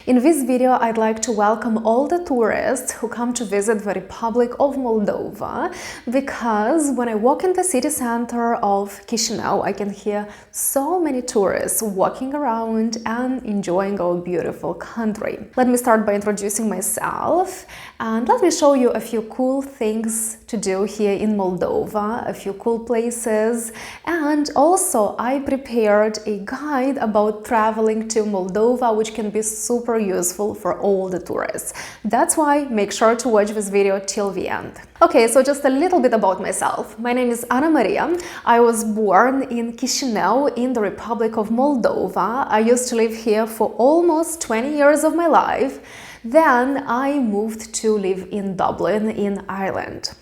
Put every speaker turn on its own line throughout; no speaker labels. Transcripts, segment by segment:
In this video, I'd like to welcome all the tourists who come to visit the Republic of Moldova, because when I walk in the city center of Chisinau, I can hear so many tourists walking around and enjoying our beautiful country. Let me start by introducing myself and let me show you a few cool things to do here in Moldova, a few cool places, and also I prepared a guide about traveling to Moldova, which can be super useful for all the tourists. That's why make sure to watch this video till the end. Okay, so just a little bit about myself. My name is Anna Maria. I was born in Chisinau in the Republic of Moldova. I used to live here for almost 20 years of my life. Then I moved to live in Dublin in Ireland.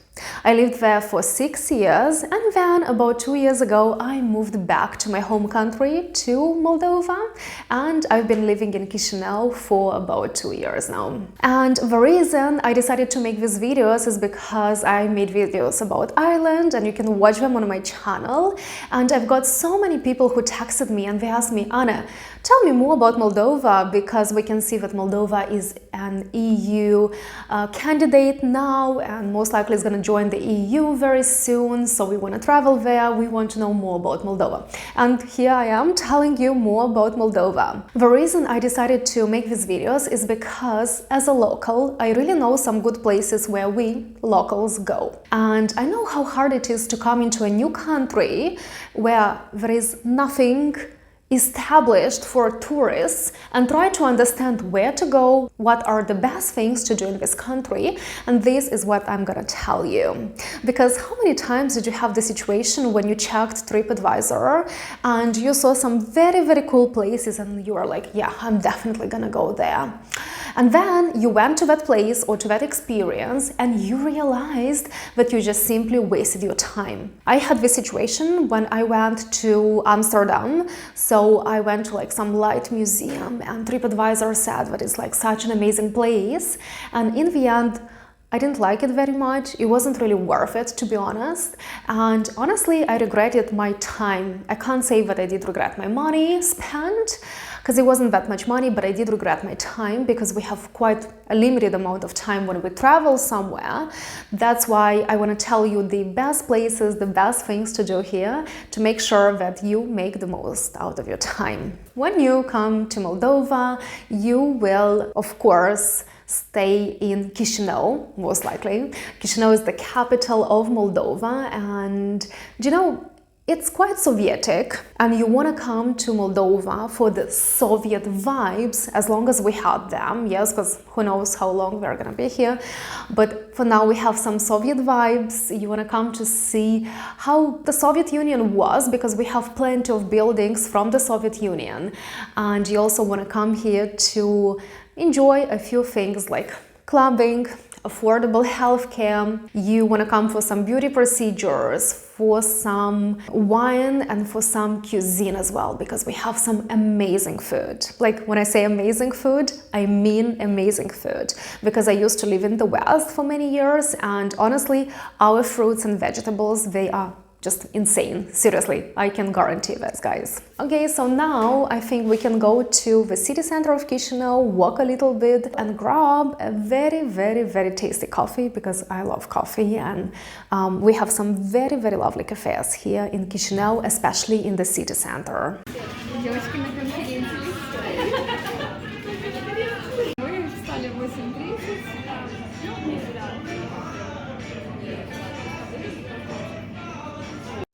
I lived there for 6 years, and then about 2 years ago I moved back to my home country, to Moldova, and I've been living in Chisinau for about 2 years now. And the reason I decided to make these videos is because I made videos about Ireland and you can watch them on my channel, and I've got so many people who texted me and they asked me, Anna, tell me more about Moldova, because we can see that Moldova is an EU candidate now and most likely is going to join the EU very soon, so we want to travel there, we want to know more about Moldova. And here I am telling you more about Moldova. The reason I decided to make these videos is because as a local, I really know some good places where we locals go. And I know how hard it is to come into a new country where there is nothing established for tourists and try to understand where to go, what are the best things to do in this country, and this is what I'm gonna tell you. Because how many times did you have the situation when you checked TripAdvisor and you saw some very cool places and you were like, yeah, I'm definitely gonna go there. And then you went to that place or to that experience and you realized that you just simply wasted your time. I had this situation when I went to Amsterdam. So I went to like some light museum and TripAdvisor said that it's like such an amazing place. And in the end, I didn't like it very much. It wasn't really worth it, to be honest. And honestly, I regretted my time. I can't say that I did regret my money spent, because it wasn't that much money, but I did regret my time because we have quite a limited amount of time when we travel somewhere. That's why I want to tell you the best places, the best things to do here to make sure that you make the most out of your time. When you come to Moldova, you will, of course, stay in Chisinau, most likely. Chisinau is the capital of Moldova, and you know, it's quite Sovietic, and you want to come to Moldova for the Soviet vibes, as long as we had them, yes, because who knows how long we're gonna be here. But for now we have some Soviet vibes. You want to come to see how the Soviet Union was, because we have plenty of buildings from the Soviet Union. And you also want to come here to enjoy a few things like clubbing, affordable healthcare. You want to come for some beauty procedures, for some wine, and for some cuisine as well, because we have some amazing food. Like when I say amazing food, I mean amazing food, because I used to live in the West for many years, and honestly, our fruits and vegetables, they are just insane. Seriously, I can guarantee this, guys. Okay, so now I think we can go to the city center of Chisinau, walk a little bit and grab a very tasty coffee, because I love coffee, and we have some very lovely cafes here in Chisinau, especially in the city center.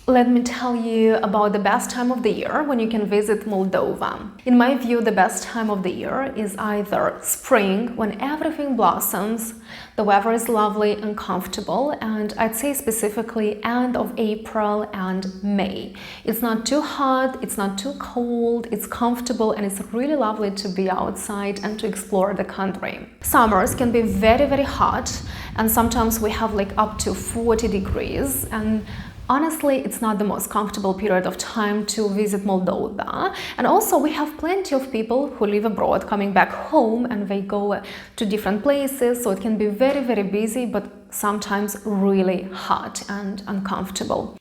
Let me tell you about the best time of the year when you can visit Moldova. In my view, the best time of the year is either spring, when everything blossoms, the weather is lovely and comfortable, and I'd say specifically end of April and May. It's not too hot, it's not too cold, it's comfortable, and it's really lovely to be outside and to explore the country. Summers can be very hot, and sometimes we have like up to 40 degrees, and honestly, it's not the most comfortable period of time to visit Moldova. And also we have plenty of people who live abroad coming back home and they go to different places, so it can be very busy, but sometimes really hot and uncomfortable.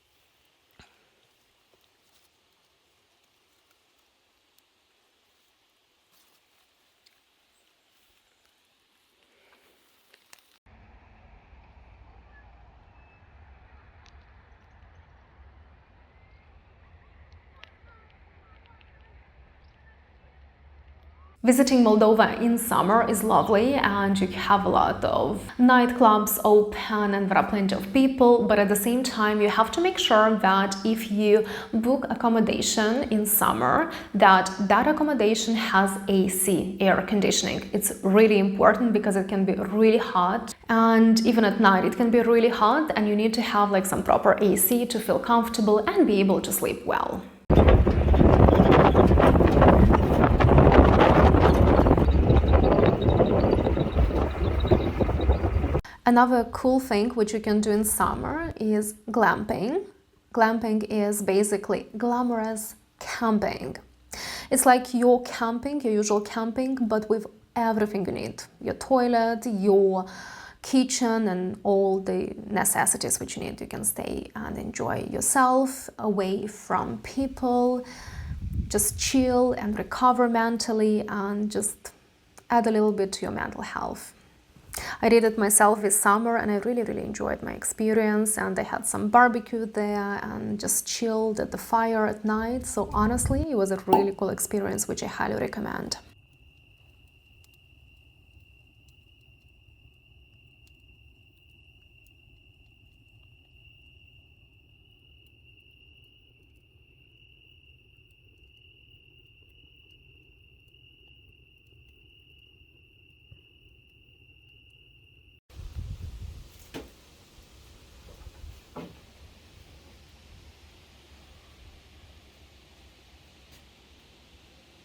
Visiting Moldova in summer is lovely, and you have a lot of nightclubs open and there are plenty of people, but at the same time you have to make sure that if you book accommodation in summer, that accommodation has AC, air conditioning. It's really important because it can be really hot, and even at night it can be really hot, and you need to have like some proper AC to feel comfortable and be able to sleep well. Another cool thing which you can do in summer is glamping. Glamping is basically glamorous camping. It's like your camping, your usual camping, but with everything you need. Your toilet, your kitchen, and all the necessities which you need. You can stay and enjoy yourself away from people, just chill and recover mentally, and just add a little bit to your mental health. I did it myself this summer and I really enjoyed my experience, and I had some barbecue there and just chilled at the fire at night. So honestly, it was a really cool experience which I highly recommend.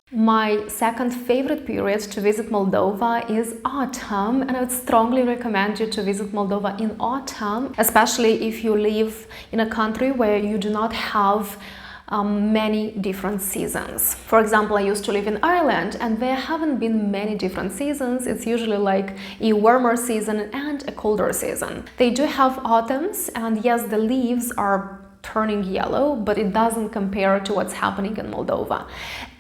My second favorite period to visit Moldova is autumn, and I would strongly recommend you to visit Moldova in autumn, especially if you live in a country where you do not have many different seasons. For example, I used to live in Ireland and there haven't been many different seasons. It's usually like a warmer season and a colder season. They do have autumns, and yes, the leaves are turning yellow, but it doesn't compare to what's happening in Moldova.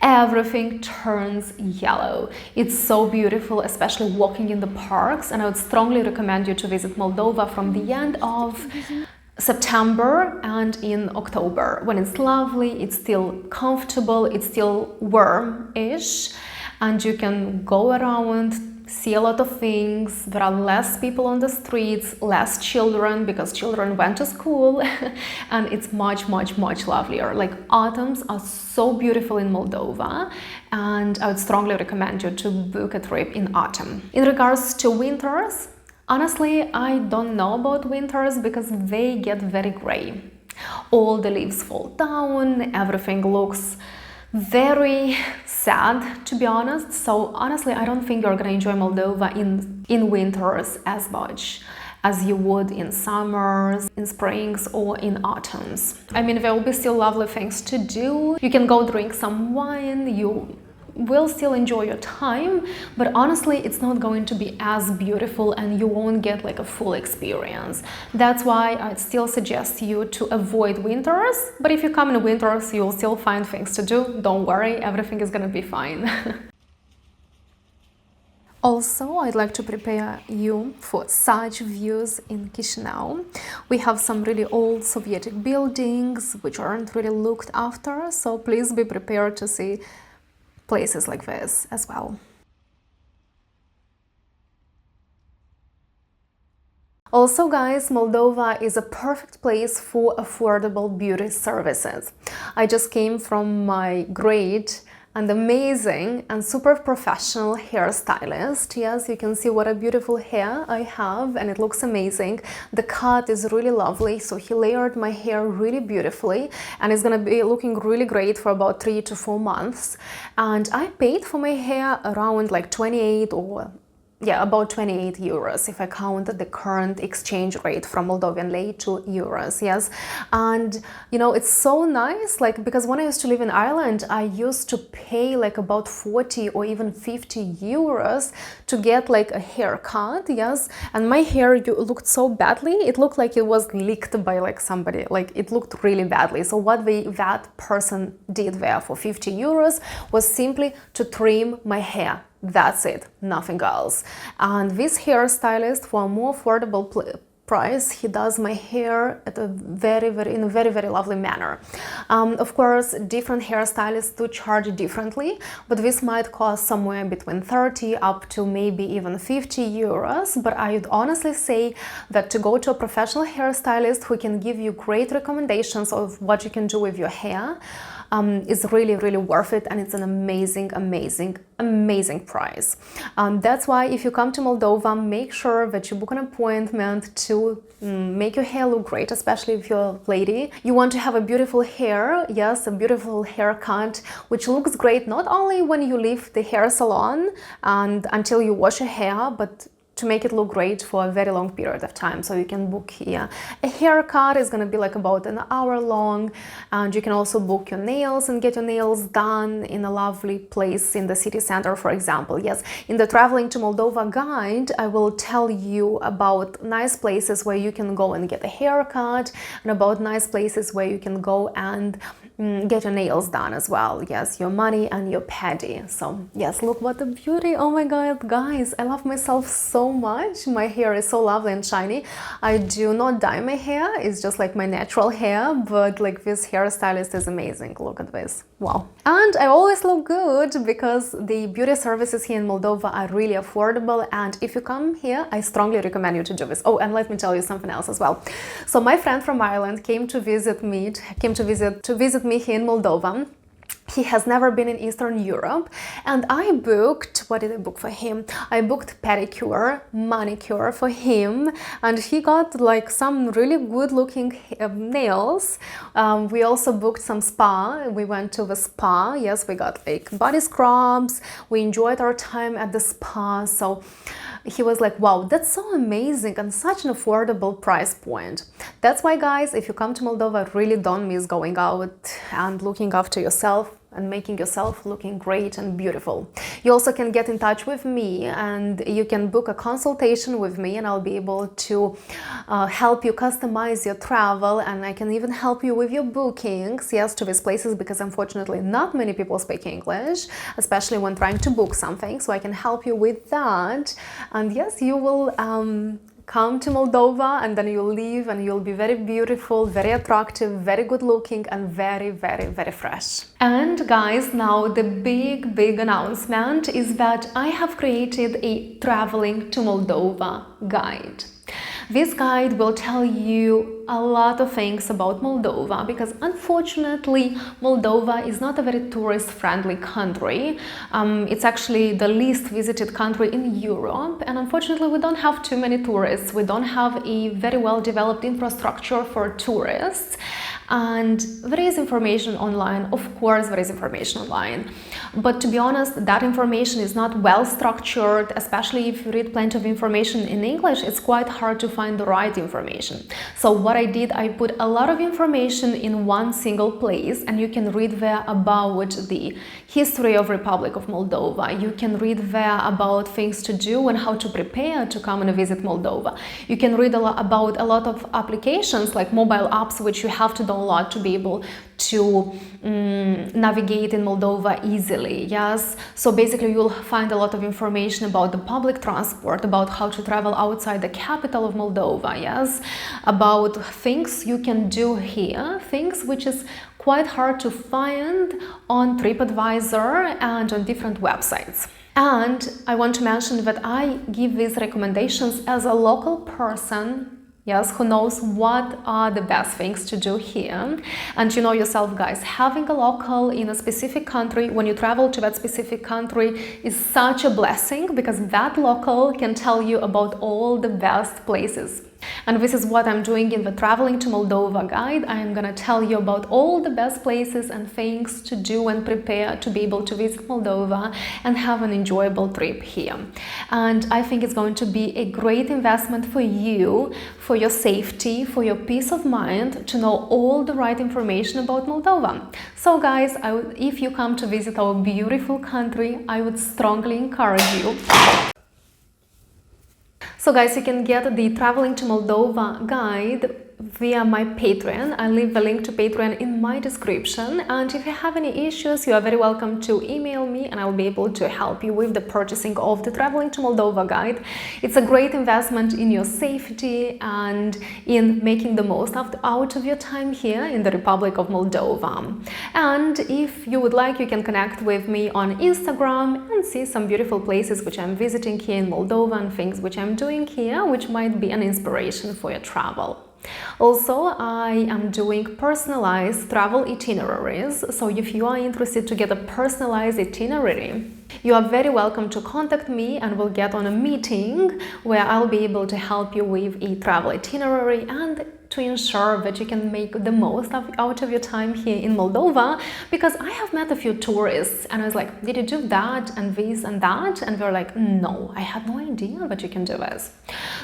Everything turns yellow. It's so beautiful, especially walking in the parks, and I would strongly recommend you to visit Moldova from the end of September and in October, when it's lovely, it's still comfortable, it's still warm-ish, and you can go around, see a lot of things. There are less people on the streets, less children because children went to school, and it's much lovelier. Like, autumns are so beautiful in Moldova, and I would strongly recommend you to book a trip in autumn. In regards to winters, honestly, I don't know about winters because they get very gray. All the leaves fall down, everything looks very sad, to be honest. So honestly, I don't think you're gonna enjoy Moldova in winters as much as you would in summers, in springs, or in autumns. I mean, there will be still lovely things to do. You can go drink some wine, you will still enjoy your time, but honestly, it's not going to be as beautiful and you won't get like a full experience. That's why I'd still suggest you to avoid winters, but if you come in winters, you'll still find things to do. Don't worry, everything is gonna be fine. Also, I'd like to prepare you for such views in Chisinau. We have some really old Soviet buildings which aren't really looked after, so please be prepared to see places like this as well. Also, guys, Moldova is a perfect place for affordable beauty services. I just came from my great and amazing and super professional hairstylist. Yes, you can see what a beautiful hair I have, and it looks amazing. The cut is really lovely, so he layered my hair really beautifully, and it's gonna be looking really great for about 3 to 4 months. And I paid for my hair around like 28 or about 28 euros if I count the current exchange rate from Moldovan lei to euros. Yes, and you know, it's so nice, like, because when I used to live in Ireland, I used to pay like about 40 or even 50 euros to get like a haircut. Yes, and my hair looked so badly, it looked like it was licked by like somebody, like it looked really badly. So what that person did there for 50 euros was simply to trim my hair. That's it, nothing else. And this hairstylist, for a more affordable price. He does my hair at a in a very lovely manner. Of course, different hairstylists do charge differently, but this might cost somewhere between 30 up to maybe even 50 euros. But I would honestly say that to go to a professional hairstylist who can give you great recommendations of what you can do with your hair is really worth it, and it's an amazing price. That's why if you come to Moldova, make sure that you book an appointment to make your hair look great, especially if you're a lady. You want to have a beautiful hair, yes, a beautiful haircut, which looks great not only when you leave the hair salon and until you wash your hair, but to make it look great for a very long period of time. So you can book here. A haircut is gonna be like about an hour long, and you can also book your nails and get your nails done in a lovely place in the city center, for example. Yes, in the Traveling to Moldova guide, I will tell you about nice places where you can go and get a haircut, and about nice places where you can go and get your nails done as well. Yes, your mani and your pedi. So yes, look what a beauty. Oh my god, guys, I love myself so much. My hair is so lovely and shiny. I do not dye my hair, it's just like my natural hair, but like this hairstylist is amazing. Look at this. Wow. And I always look good because the beauty services here in Moldova are really affordable, and if you come here, I strongly recommend you to do this. Oh, and let me tell you something else as well. So my friend from Ireland came to visit me here in Moldova. He has never been in Eastern Europe, and I booked, what did I book for him? I booked pedicure, manicure for him, and he got like some really good looking nails. We also booked some spa. We went to the spa. Yes, we got like body scrubs. We enjoyed our time at the spa. So he was like, wow, that's so amazing and such an affordable price point. That's why, guys, if you come to Moldova, really don't miss going out and looking after yourself and making yourself looking great and beautiful. You also can get in touch with me, and you can book a consultation with me, and I'll be able to help you customize your travel, and I can even help you with your bookings, yes, to these places, because unfortunately not many people speak English, especially when trying to book something, so I can help you with that. And yes, you will come to Moldova, and then you'll leave and you'll be very beautiful, very attractive, very good looking, and very fresh. And guys, now the big announcement is that I have created a Traveling to Moldova guide. This guide will tell you a lot of things about Moldova, because unfortunately Moldova is not a very tourist-friendly country. It's actually the least visited country in Europe, and unfortunately we don't have too many tourists. We don't have a very well-developed infrastructure for tourists. And there is information online, of course there is information online, but to be honest, that information is not well structured. Especially if you read plenty of information in English, it's quite hard to find the right information. So what I did, I put a lot of information in one single place, and you can read there about the history of Republic of Moldova. You can read there about things to do and how to prepare to come and visit Moldova. You can read about a lot of applications, like mobile apps, which you have to download to be able to navigate in Moldova easily. Yes, so basically you'll find a lot of information about the public transport, about how to travel outside the capital of Moldova, yes, about things you can do here, things which is quite hard to find on TripAdvisor and on different websites. And I want to mention that I give these recommendations as a local person, yes, who knows what are the best things to do here. And you know yourself, guys, having a local in a specific country, when you travel to that specific country, is such a blessing, because that local can tell you about all the best places. And this is what I'm doing in the Traveling to Moldova guide. I am gonna tell you about all the best places and things to do and prepare to be able to visit Moldova and have an enjoyable trip here. And I think it's going to be a great investment for you, for your safety, for your peace of mind, to know all the right information about Moldova. So guys, if you come to visit our beautiful country, I would strongly encourage you. So guys, you can get the Traveling to Moldova guide via my Patreon. I'll leave a link to Patreon in my description, and if you have any issues, you are very welcome to email me and I'll be able to help you with the purchasing of the Traveling to Moldova guide. It's a great investment in your safety and in making the most out of your time here in the Republic of Moldova. And if you would like, you can connect with me on Instagram and see some beautiful places which I'm visiting here in Moldova and things which I'm doing here, which might be an inspiration for your travel. Also, I am doing personalized travel itineraries, so if you are interested to get a personalized itinerary, you are very welcome to contact me and we'll get on a meeting where I'll be able to help you with a travel itinerary and to ensure that you can make the most out of your time here in Moldova, because I have met a few tourists and I was like, did you do that and this and that? And they're like, no, I had no idea that you can do this.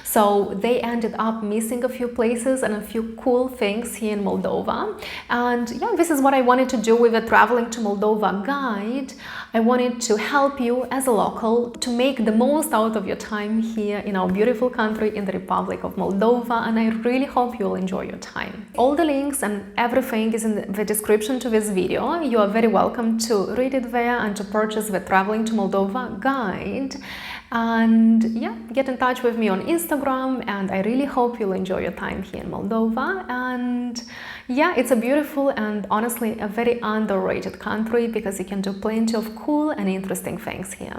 So they ended up missing a few places and a few cool things here in Moldova. And yeah, this is what I wanted to do with the Traveling to Moldova guide. I wanted to help you as a local to make the most out of your time here in our beautiful country in the Republic of Moldova, and I really hope you'll enjoy your time. All the links and everything is in the description to this video. You are very welcome to read it there and to purchase the Traveling to Moldova guide. And yeah, get in touch with me on Instagram, and I really hope you'll enjoy your time here in Moldova. And yeah, it's a beautiful and honestly a very underrated country because you can do plenty of cool and interesting things here.